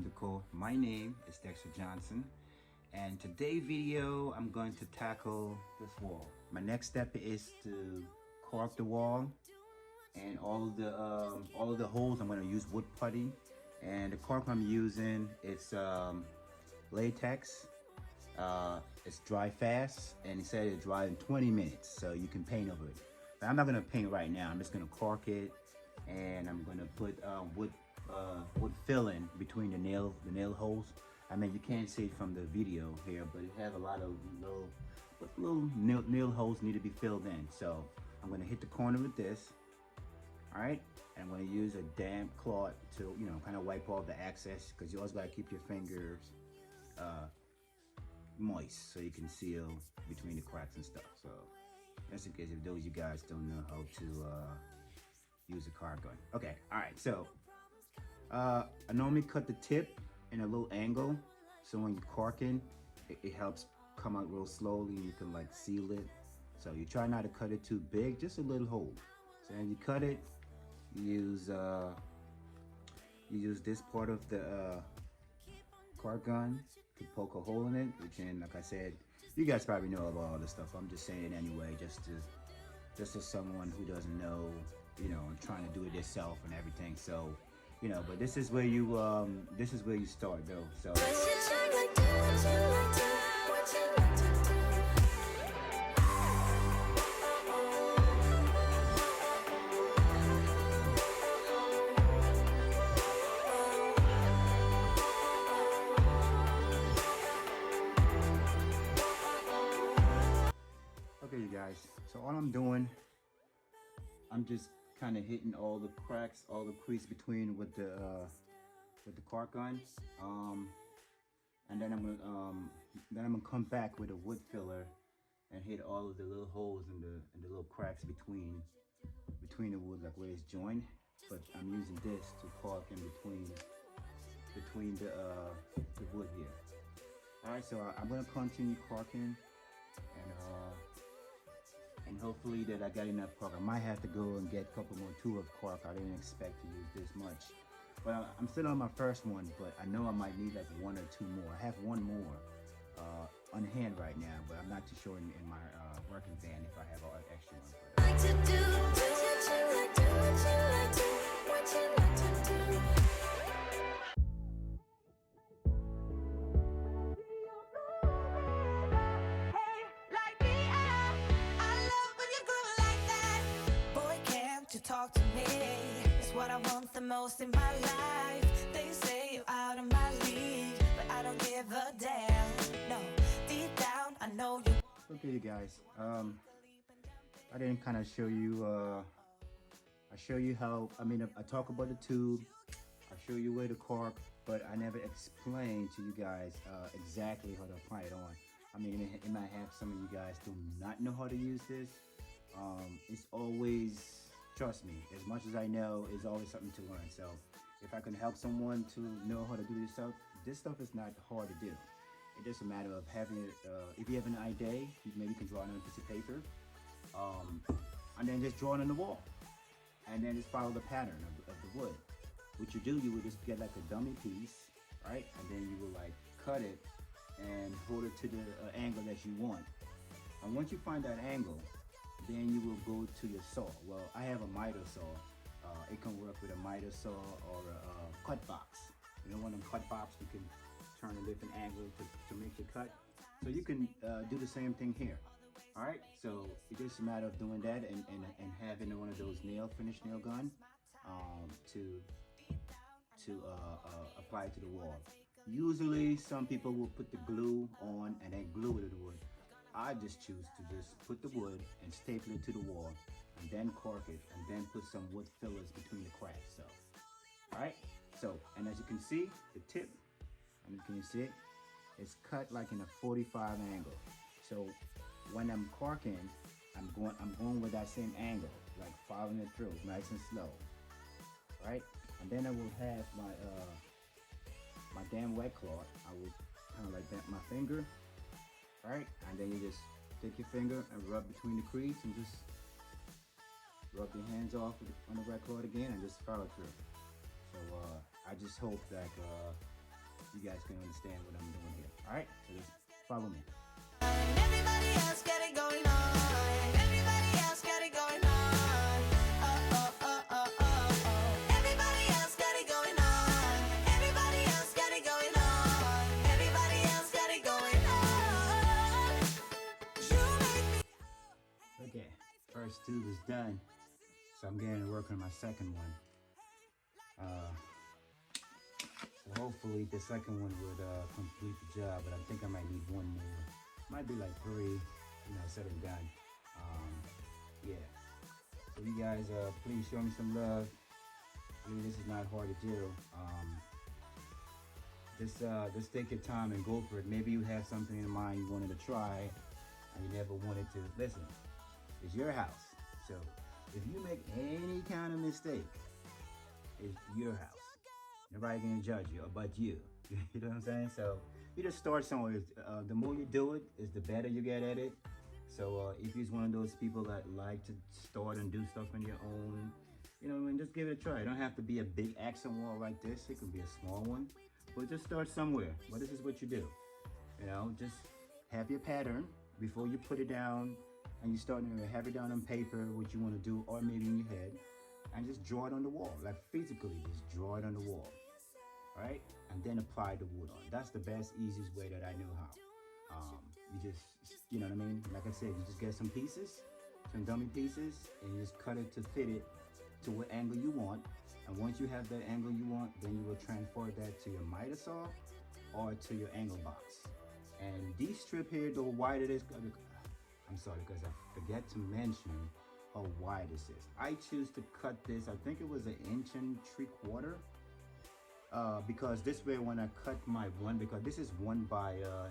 Decor. My name is Dexter Johnson, and today's video I'm going to tackle this wall. My next step is to caulk the wall, and all of the holes I'm going to use wood putty, and the caulk I'm using it's latex. It's dry fast, and he said it dry in 20 minutes, so you can paint over it. But I'm not going to paint right now. I'm just going to caulk it, and I'm going to put wood filling between the nail holes. I mean, you can't see it from the video here, but it has a lot of little nail holes need to be filled in. So I'm going to hit the corner with this. All right, and I'm going to use a damp cloth to, kind of wipe off the excess, because you always got to keep your fingers moist so you can seal between the cracks and stuff. So just in case if those you guys don't know how to use a car gun. Okay, all right, so I normally cut the tip in a little angle, so when you're caulking, it helps come out real slowly, and you can like seal it. So you try not to cut it too big, just a little hole. So when you cut it, you use this part of the caulk gun to poke a hole in it, which, and like I said, you guys probably know about all this stuff. I'm just saying it anyway, just as someone who doesn't know, trying to do it yourself and everything. So, but this is where you start though. So. Okay, you guys, so all I'm doing, I'm just kind of hitting all the cracks, all the crease between with the caulk gun, and then I'm gonna come back with a wood filler and hit all of the little holes and the little cracks between the wood, like where it's joined. But I'm using this to caulk in between the wood here. All right, so I'm gonna continue caulking, and hopefully that I got enough caulk. I might have to go and get a couple more tubes of caulk. I didn't expect to use this much. But I'm still on my first one, but I know I might need like one or two more. I have one more on hand right now, but I'm not too sure in my working van if I have all extra ones. Talk to me, it's what I want the most in my life. They say you're out of my league, but I don't give a damn. No, deep down, I know you. Okay, you guys, I didn't kind of show you, I show you how, I talk about the tube, I show you where to caulk, but I never explained to you guys exactly how to apply it on. It might have some of you guys do not know how to use this. It's always, trust me, as much as I know, is always something to learn. So if I can help someone to know how to do this stuff is not hard to do. It's just a matter of having it, if you have an idea, you maybe can draw it on a piece of paper, and then just draw it on the wall. And then just follow the pattern of the wood. What you do, you would just get like a dummy piece, right? And then you will like cut it and hold it to the angle that you want. And once you find that angle, then you will go to your saw. Well, I have a miter saw. It can work with a miter saw or a cut box. One of them cut box, you can turn a different angle to make your cut. So you can do the same thing here. All right, so it's just a matter of doing that and having one of those finished nail gun to apply it to the wall. Usually some people will put the glue on and then glue it to the wood. I just choose to just put the wood and staple it to the wall, and then caulk it, and then put some wood fillers between the cracks. So, all right. So, and as you can see, the tip, and can you see it? It's cut like in a 45 angle. So, when I'm caulking, I'm going with that same angle, like following it through, nice and slow. Right? And then I will have my my damn wet cloth. I will kind of like bend my finger. Alright, and then you just take your finger and rub between the crease and just rub your hands off on the wet cloth again and just follow through. So I just hope that you guys can understand what I'm doing here. All right, so just follow me. Everybody else got it going on. Everybody else got it going on. Oh, oh, oh, oh, oh, oh. Everybody else got it going on. Everybody else got it going on. Everybody else got it going on. You make me. Okay, first tube is done, so I'm getting to work on my second one. So hopefully the second one would complete the job, but I think I might need one more. Might be like 3, you know, said and done. Yeah. So you guys, please show me some love. I mean, this is not hard to do. Just take your time and go for it. Maybe you have something in mind you wanted to try, and you never wanted to. Listen, it's your house. So if you make any kind of mistake, it's your house. Nobody gonna judge you but you. You know what I'm saying? So you just start somewhere. The more you do it, is the better you get at it. So if you're one of those people that like to start and do stuff on your own, you know, and just give it a try. It don't have to be a big accent wall like this. It can be a small one, but just start somewhere. But this is what you do. You know, just have your pattern before you put it down, and you start to have it down on paper what you want to do, or maybe in your head, and just draw it on the wall, like physically, just draw it on the wall. Right? And then apply the wood on. That's the best, easiest way that I knew how. You just, you know what I mean? Like I said, you just get some pieces, some dummy pieces, and you just cut it to fit it to what angle you want. And once you have that angle you want, then you will transfer that to your miter saw or to your angle box. And this strip here, the wide it is, I'm sorry, because I forget to mention how wide this is. I choose to cut this, I think it was 1 3/4 inches. Because this way when I cut my one, because this is 1 by, I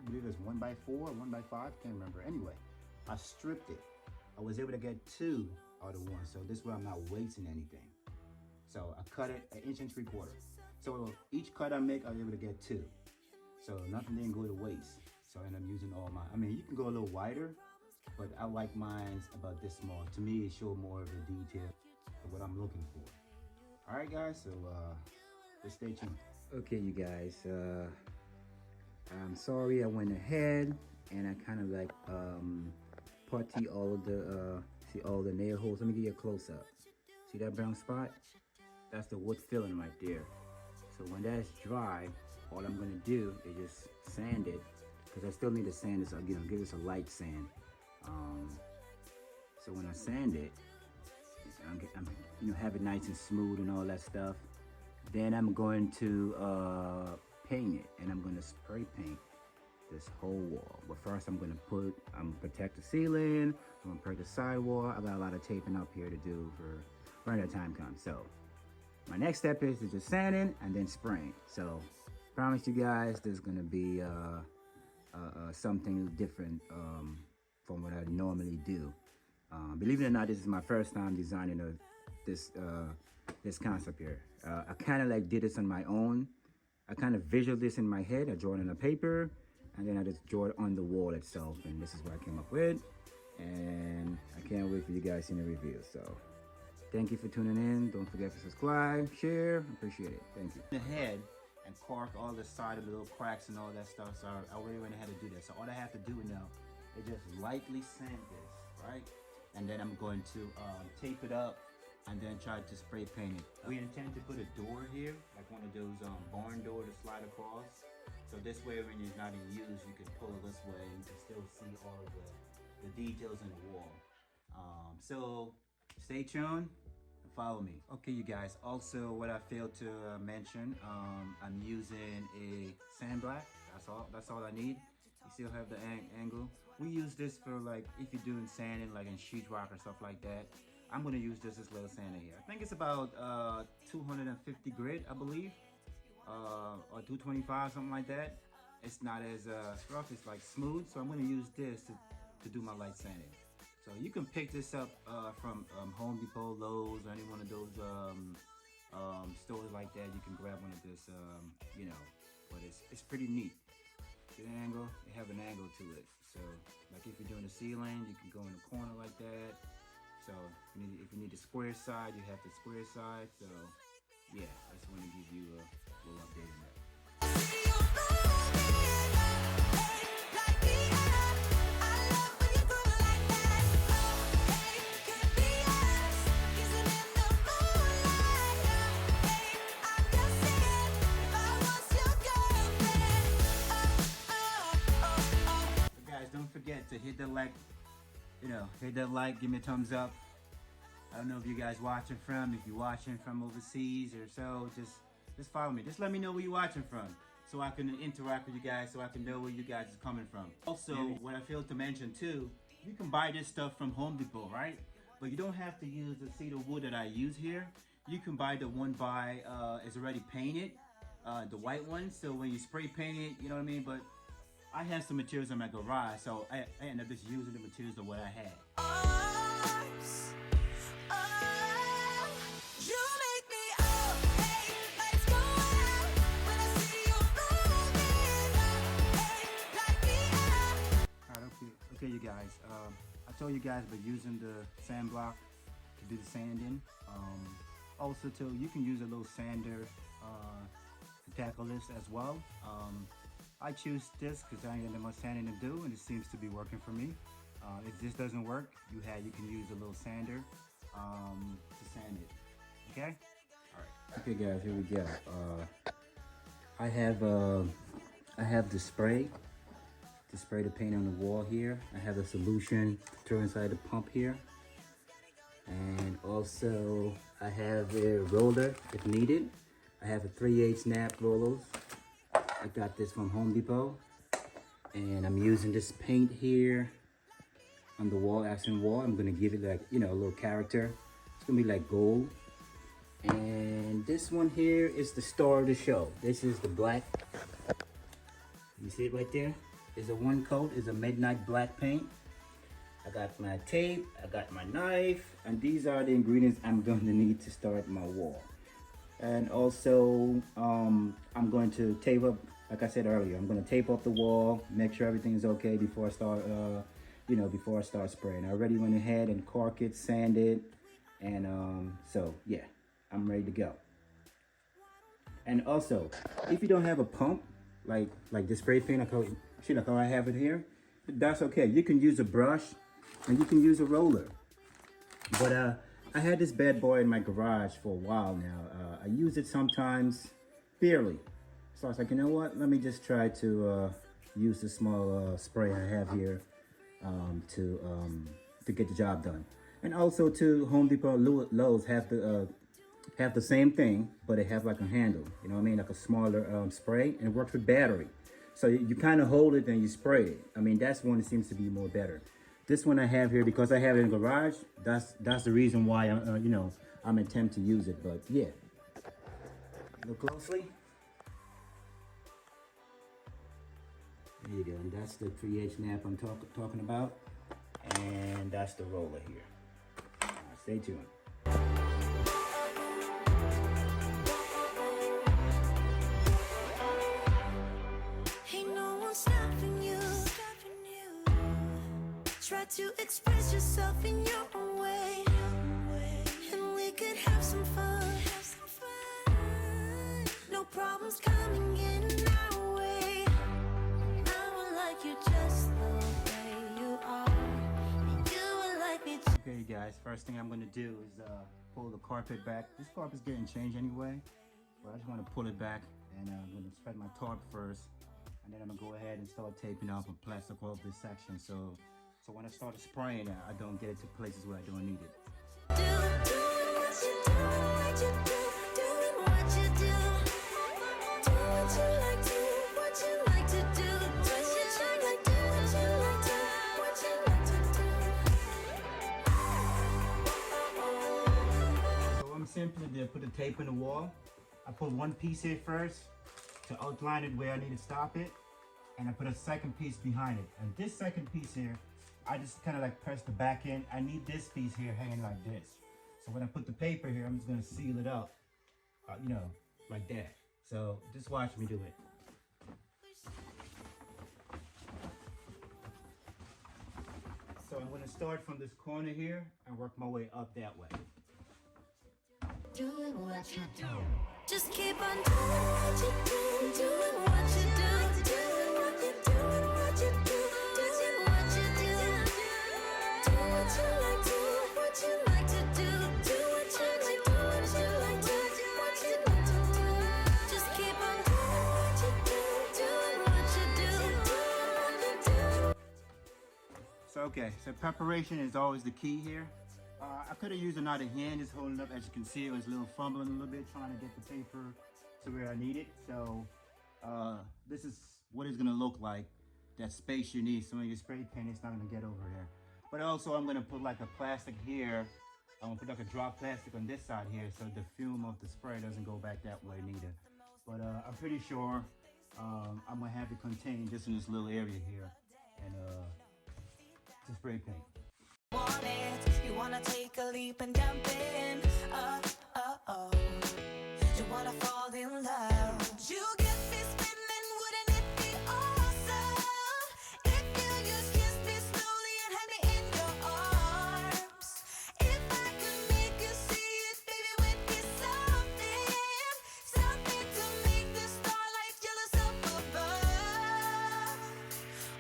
believe it was 1 by 4, 1 by 5, can't remember. Anyway, I stripped it. I was able to get 2 out of 1, so this way I'm not wasting anything. So I cut it 1 3/4 inches. So each cut I make, I'm able to get 2. So nothing didn't go to waste. So I end up using all my, I mean, you can go a little wider, but I like mine about this small. To me, it showed more of the detail of what I'm looking for. All right, guys, so just stay tuned. Okay, you guys, I'm sorry I went ahead and I kind of like putty all of the, see all the nail holes. Let me give you a close-up. See that brown spot? That's the wood filling right there. So when that's dry, all I'm gonna do is just sand it, because I still need to sand this, you know, give this a light sand. So when I sand it, I'm you know, have it nice and smooth and all that stuff. Then I'm going to paint it, and I'm gonna spray paint this whole wall. But first I'm gonna protect the ceiling, I'm gonna protect the sidewall. I got a lot of taping up here to do for when that time comes. So my next step is to just sanding and then spraying. So promise you guys there's gonna be something different from what I normally do. Believe it or not, this is my first time designing this concept here. I kind of like did this on my own. I kind of visual this in my head. I draw it on the paper, and then I just draw it on the wall itself, and this is what I came up with. And I can't wait for you guys to see the review. So thank you for tuning in. Don't forget to subscribe, share. Appreciate it. Thank you. The head and cork all the side of the little cracks and all that stuff. So I really went ahead to do that. So all I have to do now is just lightly sand this, right? And then I'm going to tape it up and then try to spray paint it. We intend to put a door here, like one of those barn door to slide across. So this way when it's not in use, you can pull it this way and you can still see all of the details in the wall. So stay tuned and follow me. Okay, you guys, also what I failed to mention, I'm using a sandblack. That's all I need. You still have the angle. We use this for like if you're doing sanding like in sheetrock or stuff like that. I'm gonna use this little sander here. I think it's about 250 grit, I believe, or 225, something like that. It's not as rough, it's like smooth. So I'm gonna use this to do my light sanding. So you can pick this up from Home Depot, Lowe's, or any one of those stores like that. You can grab one of this, you know, but it's pretty neat. Get an angle, you have an angle to it. So like if you're doing the ceiling, you can go in the corner like that. So if you need the square side, you have the square side. So yeah, I just want to give you a little update on that. moving. Hey, like the air. I love when you groove like that. Oh, hey, could be us, kissing in the moonlight. Hey, I'm just saying, if I was your girlfriend. So guys, don't forget to hit the like, hit that like, give me a thumbs up. I don't know if you guys watching from, if you're watching from overseas or so, just follow me. Just let me know where you're watching from so I can interact with you guys, so I can know where you guys is coming from. Also, what I failed to mention too, you can buy this stuff from Home Depot, right? But you don't have to use the cedar wood that I use here. You can buy the one it's already painted, the white one. So when you spray paint it, you know what I mean? But I have some materials in my garage, so I ended up just using the materials of what I had. You make me hey, lights go out when I see you moving. Hey, like the air. Alright, okay, you guys. I told you guys about using the sand block to do the sanding. Also, too, you can use a little sander to tackle this as well. I choose this because I ain't got much sanding to do, and it seems to be working for me. If this doesn't work, you can use a little sander to sand it. Okay. All right. Okay, guys. Here we go. I have the spray to spray the paint on the wall here. I have a solution to throw inside the pump here, and also I have a roller if needed. I have a 3/8 snap rollers. I got this from Home Depot, and I'm using this paint here on the wall, accent wall. I'm gonna give it like, a little character. It's gonna be like gold. And this one here is the star of the show. This is the black. You see it right there? It's a one coat, it's a midnight black paint. I got my tape, I got my knife, and these are the ingredients I'm going to need to start my wall. And also, I'm going to tape up, like I said earlier, I'm going to tape up the wall, make sure everything is okay before I start, before I start spraying. I already went ahead and caulk it, sand it, and so yeah, I'm ready to go. And also, if you don't have a pump, like this spray paint, like how I have it here, that's okay. You can use a brush, and you can use a roller. But I had this bad boy in my garage for a while now. I use it sometimes, barely. So I was like, you know what? Let me just try to use the small spray I have here to get the job done. And also, to Home Depot, Lowe's have the same thing, but they have like a handle. You know what I mean? Like a smaller spray, and it works with battery. So you kind of hold it and you spray it. I mean, that's one that seems to be more better. This one I have here, because I have it in the garage, that's the reason why I'm attempt to use it. But yeah, look closely. There you go, and that's the 3/8 snap I'm talking about, and that's the roller here. Stay tuned. Ain't no one stopping you. Try to express yourself in your own way, and we could have some fun. No problems coming in our way. I would like you just the way you are, and you would like me too. Okay, guys, first thing I'm going to do is pull the carpet back. This carpet's getting changed anyway, but I just want to pull it back, and I'm going to spread my tarp first, and then I'm going to go ahead and start taping off a plastic off this section, so when I start spraying it, I don't get it to places where I don't need it. Doing what you do, doing what you do. Do what you like to, what you like to do. What you like to, what you like to, what you like to do. So I'm simply going to put the tape in the wall. I put one piece here first to outline it where I need to stop it, and I put a second piece behind it. And this second piece here, I just kind of like press the back end. I need this piece here hanging like this. So when I put the paper here, I'm just gonna seal it up, like that. So just watch me do it. So I'm gonna start from this corner here and work my way up that way. Doing what you do, Just keep on doing what you do, doing what you do, doing what you do, doing what you do, doing what you do. Do what you like, do what you like to do, do what you like, do what you like, do what you like to do. Just keep on doing what you do, doing what you do, doing what you do. So okay, so preparation is always the key here. I could have used another hand just holding it up. As you can see, it was a little fumbling a little bit trying to get the paper to where I need it. So this is what it's gonna look like. That space you need. Some of your spray paint, it's not gonna get over there. But also I'm gonna put like a plastic here. I'm gonna put like a drop plastic on this side here so the fume of the spray doesn't go back that way neither. But I'm pretty sure I'm gonna have it contained just in this little area here. And to spray paint. Want it, you wanna take a leap and jump in. Oh. You wanna fall in love. You get me spinning, wouldn't it be awesome if you just kiss me slowly and had me in your arms? If I could make you see it, baby, would be something to make the starlight jealous up above.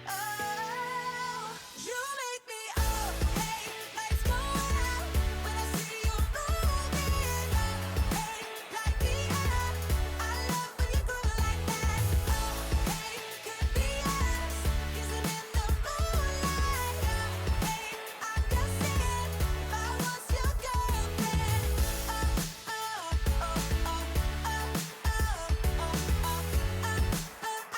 Oh, you make me up, hey, lights go out when I see you moving up, hey, like the air. I love when you groove like that. Oh, hey, could be us kissing in the moonlight. Hey, I'm just saying, if I was your girlfriend.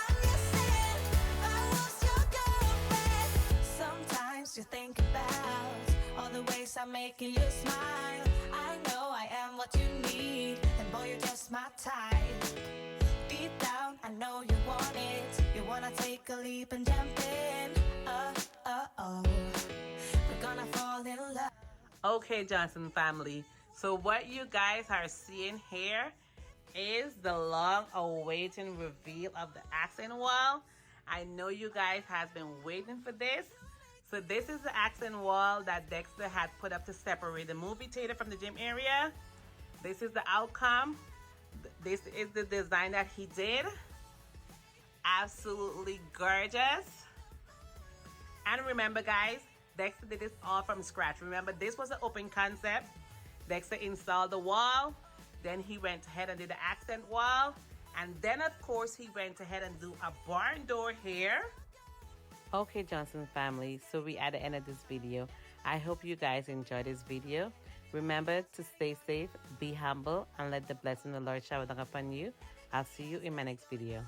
I'm just saying, if I was your girlfriend. Sometimes you think about all the ways I'm making you smile. I know I am what you need, and boy, you're just my type. Deep down, I know you want it. You wanna take a leap and jump in. We're gonna fall in love. Okay, Johnson family. So what you guys are seeing here is the long-awaited reveal of the accent wall. I know you guys has been waiting for this. So this is the accent wall that Dexter had put up to separate the movie theater from the gym area. This is the outcome. This is the design that he did. Absolutely gorgeous. And remember, guys, Dexter did this all from scratch. Remember, this was an open concept. Dexter installed the wall. Then he went ahead and did the accent wall. And then, of course, he went ahead and do a barn door here. Okay, Johnson family, so we at the end of this video. I hope you guys enjoyed this video. Remember to stay safe, be humble, and let the blessing of the Lord shower down upon you. I'll see you in my next video.